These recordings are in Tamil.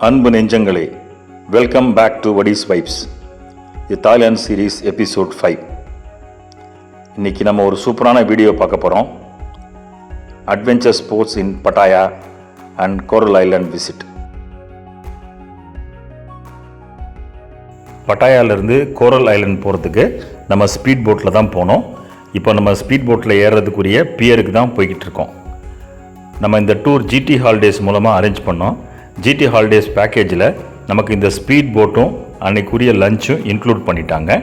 அன்பு நெஞ்சங்களே, வெல்கம் பேக் டு வடீஸ் vibes, the Thailand series episode 5. இன்னைக்கு நம்ம ஒரு சூப்பரான வீடியோ பார்க்க போகிறோம். Adventure sports in Pattaya and coral island visit. பட்டாயாவிலேருந்து கோரல் ஐலாண்ட் போகிறதுக்கு நம்ம ஸ்பீட் போட்டில் தான் போனோம். இப்போ நம்ம ஸ்பீட் போட்டில் ஏறுறதுக்குரிய பியருக்கு தான் போய்கிட்டு இருக்கோம். நம்ம இந்த டூர் ஜிடி ஹாலிடேஸ் மூலமாக அரேஞ்ச் பண்ணோம். ஜிடி ஹாலிடேஸ் பேக்கேஜில் நமக்கு இந்த ஸ்பீட் போட்டும் அன்னைக்குரிய லஞ்சும் இன்க்ளூட் பண்ணிட்டாங்க.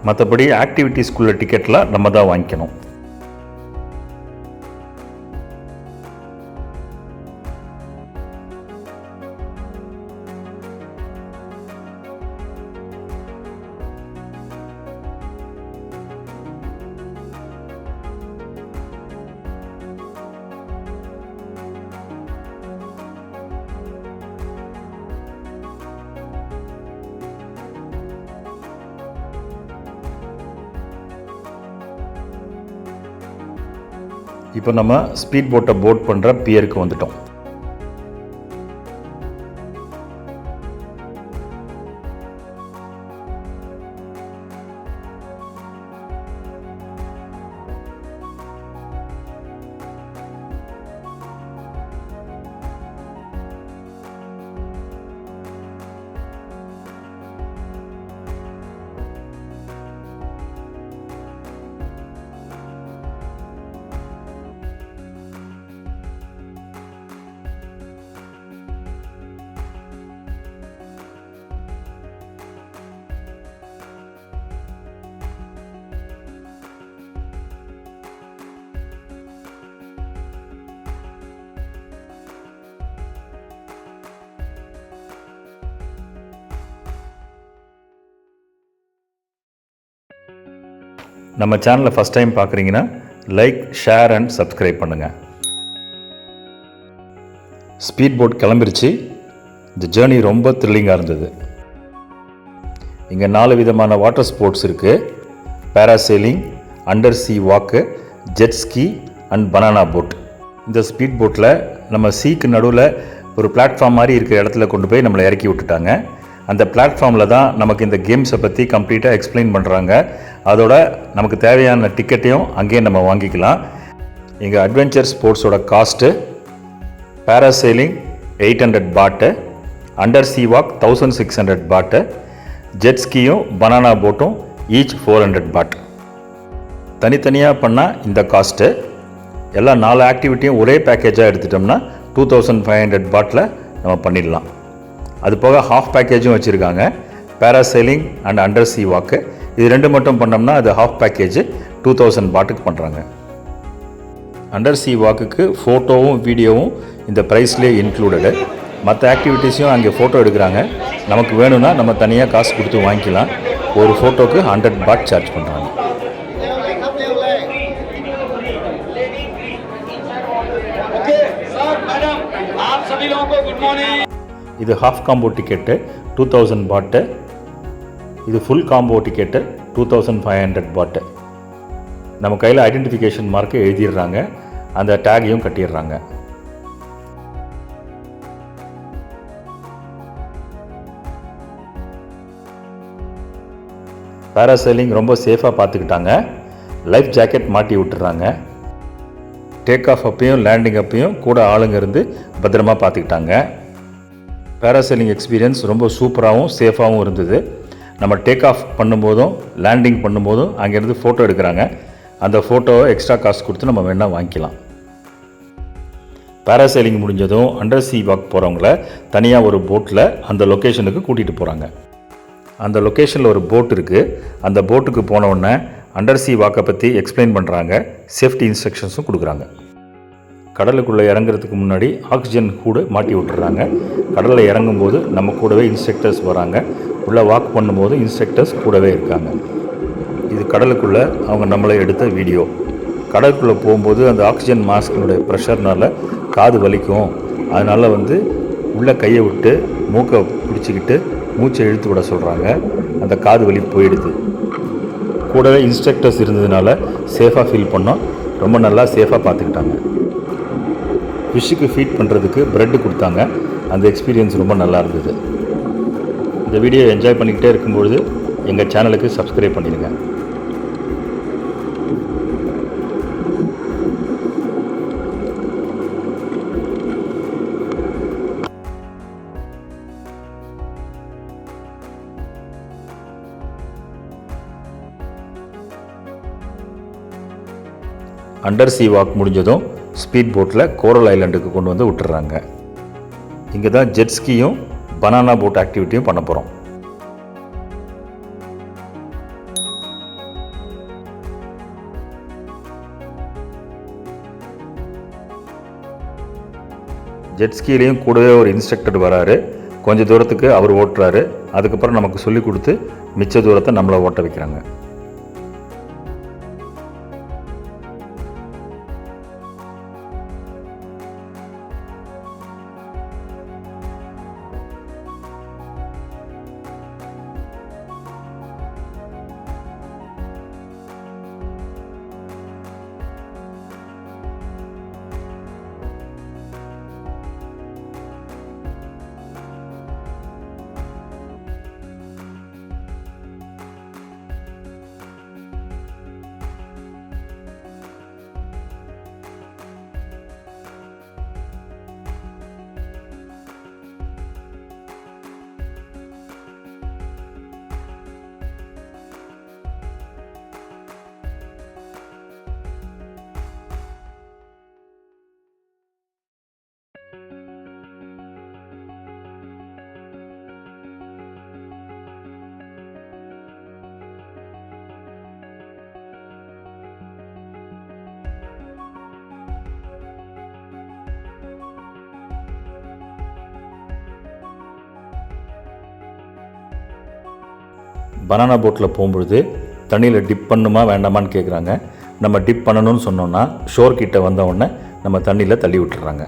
மற்றபடி ஆக்டிவிட்டீஸ்குள்ள டிக்கெட்லாம் நம்ம தான் வாங்கிக்கணும். இப்போ நம்ம ஸ்பீட் போட்டை போட் பண்ணுற பியருக்கு வந்துட்டோம். நம்ம சேனலை ஃபஸ்ட் டைம் பார்க்குறீங்கன்னா லைக், ஷேர் அண்ட் சப்ஸ்கிரைப் பண்ணுங்கள். ஸ்பீட் போட் கிளம்பிருச்சு. இந்த ஜேர்னி ரொம்ப த்ரில்லிங்காக இருந்தது. இங்கே 4 விதமான வாட்டர் ஸ்போர்ட்ஸ் இருக்குது. Parasailing, under sea walk, jet ski and banana boat. இந்த ஸ்பீட் போட்டில் நம்ம சீக்கு நடுவில் ஒரு பிளாட்ஃபார்ம் மாதிரி இருக்கிற இடத்துல கொண்டு போய் நம்மளை இறக்கி விட்டுட்டாங்க. அந்த பிளாட்ஃபார்மில் தான் நமக்கு இந்த கேம்ஸை பற்றி கம்ப்ளீட்டாக எக்ஸ்பிளைன் பண்ணுறாங்க. அதோட நமக்கு தேவையான டிக்கெட்டையும் அங்கேயே நம்ம வாங்கிக்கலாம். இங்கே அட்வென்ச்சர் ஸ்போர்ட்ஸோட காஸ்ட்டு பேராசெயிலிங் 800 பாட்டு, அண்டர் சி வாக் 1600 பாட்டு, ஜெட் ஸ்கீயும் பனானா போட்டும் ஈச் 400 பாட். தனித்தனியாக பண்ணால் இந்த காஸ்ட்டு. எல்லா 4 ஆக்டிவிட்டியும் ஒரே பேக்கேஜாக எடுத்துட்டோம்னா 2500 பாட்டில் நம்ம பண்ணிடலாம். அது போக ஹாஃப் பேக்கேஜும் வச்சுருக்காங்க. பேராசெயிலிங் அண்ட் அண்டர் சி வாக்கு இது 2 மட்டும் பண்ணோம்னா அது ஹாஃப் பேக்கேஜ் 2000 பாட்டுக்கு பண்ணுறாங்க. அண்டர் சி வாக்குக்கு ஃபோட்டோவும் வீடியோவும் இந்த ப்ரைஸ்லேயே இன்க்ளூடடு. மற்ற ஆக்டிவிட்டீஸையும் அங்கே ஃபோட்டோ எடுக்கிறாங்க. நமக்கு வேணும்னா நம்ம தனியாக காசு கொடுத்து வாங்கிக்கலாம். ஒரு ஃபோட்டோக்கு 100 பாட் சார்ஜ் பண்ணுறாங்க. இது ஹாஃப் காம்போ டிக்கெட்டு 2000 பாட்டு. இது ஃபுல் காம்போ டிக்கெட்டு 2500 பாட்டு. நம்ம கையில் ஐடென்டிஃபிகேஷன் மார்க்கை எழுதிடுறாங்க. அந்த டேகையும் கட்டிடுறாங்க. பேராசெயிலிங் ரொம்ப சேஃபாக பார்த்துக்கிட்டாங்க. லைஃப் ஜாக்கெட் மாட்டி விட்டுறாங்க. டேக் ஆஃப் அப்பையும் லேண்டிங் அப்பையும் கூட ஆளுங்க இருந்து பத்திரமா பார்த்துக்கிட்டாங்க. பேராசெயிலிங் எக்ஸ்பீரியன்ஸ் ரொம்ப சூப்பராகவும் சேஃபாகவும் இருந்தது. நம்ம டேக் ஆஃப் பண்ணும்போதும் லேண்டிங் பண்ணும்போதும் அங்கேருந்து ஃபோட்டோ எடுக்கிறாங்க. அந்த ஃபோட்டோவை எக்ஸ்ட்ரா காசு கொடுத்து நம்ம வேணால் வாங்கிக்கலாம். பேராசெயிலிங் முடிஞ்சதும் அண்டர் சி வாக் போகிறவங்கள தனியாக ஒரு போட்டில் அந்த லொக்கேஷனுக்கு கூட்டிகிட்டு போகிறாங்க. அந்த லொக்கேஷனில் ஒரு போட் இருக்குது. அந்த போட்டுக்கு போனவுடனே அண்டர் சி வாக்கை பற்றி எக்ஸ்பிளைன் பண்ணுறாங்க. சேஃப்டி இன்ஸ்ட்ரக்ஷன்ஸும் கொடுக்குறாங்க. கடலுக்குள்ளே இறங்குறதுக்கு முன்னாடி ஆக்சிஜன் கூட மாட்டி விட்டுறாங்க. கடலில் இறங்கும்போது நம்ம கூடவே இன்ஸ்ட்ரக்டர்ஸ் வராங்க. உள்ளே வாக் பண்ணும்போது இன்ஸ்ட்ரக்டர்ஸ் கூடவே இருக்காங்க. இது கடலுக்குள்ளே அவங்க நம்மளை எடுத்த வீடியோ. கடலுக்குள்ளே போகும்போது அந்த ஆக்சிஜன் மாஸ்கினுடைய ப்ரெஷர்னால் காது வலிக்கும். அதனால் உள்ளே கையை விட்டு மூக்கை பிடிச்சிக்கிட்டு மூச்சை இழுத்து விட சொல்கிறாங்க. அந்த காது வலி போயிடுது. கூடவே இன்ஸ்ட்ரக்டர்ஸ் இருந்ததுனால சேஃபாக ஃபீல் பண்ணோம். ரொம்ப நல்லா சேஃபாக பார்த்துக்கிட்டாங்க. ஃபிஷ்ஷுக்கு ஃபீட் பண்ணுறதுக்கு ப்ரெட்டு கொடுத்தாங்க. அந்த எக்ஸ்பீரியன்ஸ் ரொம்ப நல்லா இருந்தது. இந்த வீடியோ என்ஜாய் பண்ணிக்கிட்டே இருக்கும்பொழுது எங்கள் சேனலுக்கு சப்ஸ்கிரைப் பண்ணிடுங்க. அண்டர் சி வாக் முடிஞ்சதும் ஸ்பீட் போட்டில் கோரல் ஐலாண்டுக்கு கொண்டு வந்து விட்டுறாங்க. இங்கே தான் ஜெட் ஸ்கீயும் பனானா போட் ஆக்டிவிட்டியும் பண்ண போகிறோம். ஜெட் ஸ்கீலையும் கூடவே ஒரு இன்ஸ்ட்ரக்டர் வராரு. கொஞ்சம் தூரத்துக்கு அவர் ஓட்டுறாரு. அதுக்கப்புறம் நமக்கு சொல்லி கொடுத்து மிச்ச தூரத்தை நம்மளை ஓட்ட வைக்கிறாங்க. பனானா போட்டில் போகும்பொழுது தண்ணியில் டிப் பண்ணுமா வேண்டாமான்னு கேட்குறாங்க. நம்ம டிப் பண்ணணும்னு சொன்னோன்னா ஷோர் கிட்ட வந்த உடனே நம்ம தண்ணியில் தள்ளி விட்டுறாங்க.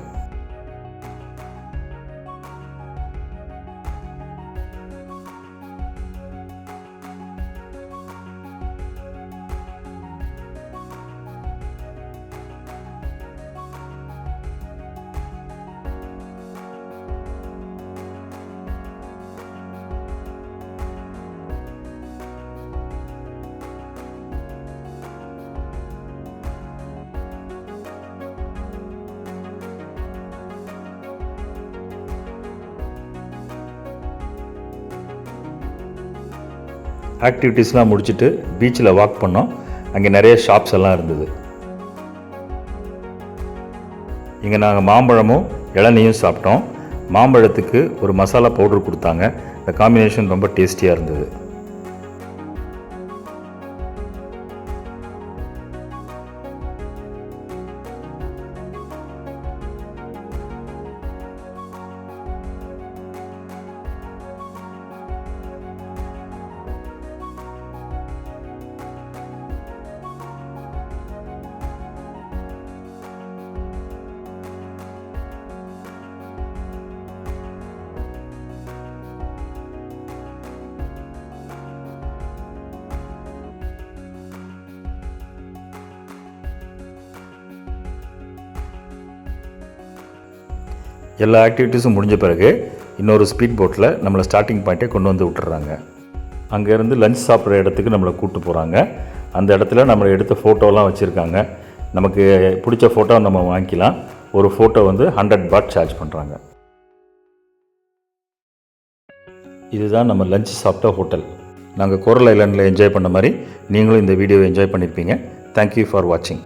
ஆக்டிவிட்டீஸ்லாம் முடிச்சுட்டு பீச்சில் வாக் பண்ணோம். அங்கே நிறைய ஷாப்ஸ் எல்லாம் இருந்தது. இங்கே நாங்கள் மாம்பழமும் இளநீயும் சாப்பிட்டோம். மாம்பழத்துக்கு ஒரு மசாலா பவுடர் கொடுத்தாங்க. இந்த காம்பினேஷன் ரொம்ப டேஸ்டியாக இருந்தது. எல்லா ஆக்டிவிட்டீஸும் முடிஞ்ச பிறகு இன்னொரு ஸ்பீட் போட்டில் நம்மளை ஸ்டார்டிங் பாயிண்ட்டே கொண்டு வந்து விட்டுறாங்க. அங்கேருந்து லஞ்ச் சாப்பிட்ற இடத்துக்கு நம்மளை கூப்பிட்டு போகிறாங்க. அந்த இடத்துல நம்மளை எடுத்த ஃபோட்டோலாம் வச்சுருக்காங்க. நமக்கு பிடிச்ச ஃபோட்டோ நம்ம வாங்கிக்கலாம். ஒரு ஃபோட்டோ வந்து 100 பாட் சார்ஜ் பண்ணுறாங்க. இதுதான் நம்ம லஞ்ச் சாப்பிட்ட ஹோட்டல். நாங்கள் கோரல் ஐலாண்டில் என்ஜாய் பண்ண மாதிரி நீங்களும் இந்த வீடியோவை என்ஜாய் பண்ணியிருப்பீங்க. தேங்க்யூ ஃபார் வாட்சிங்.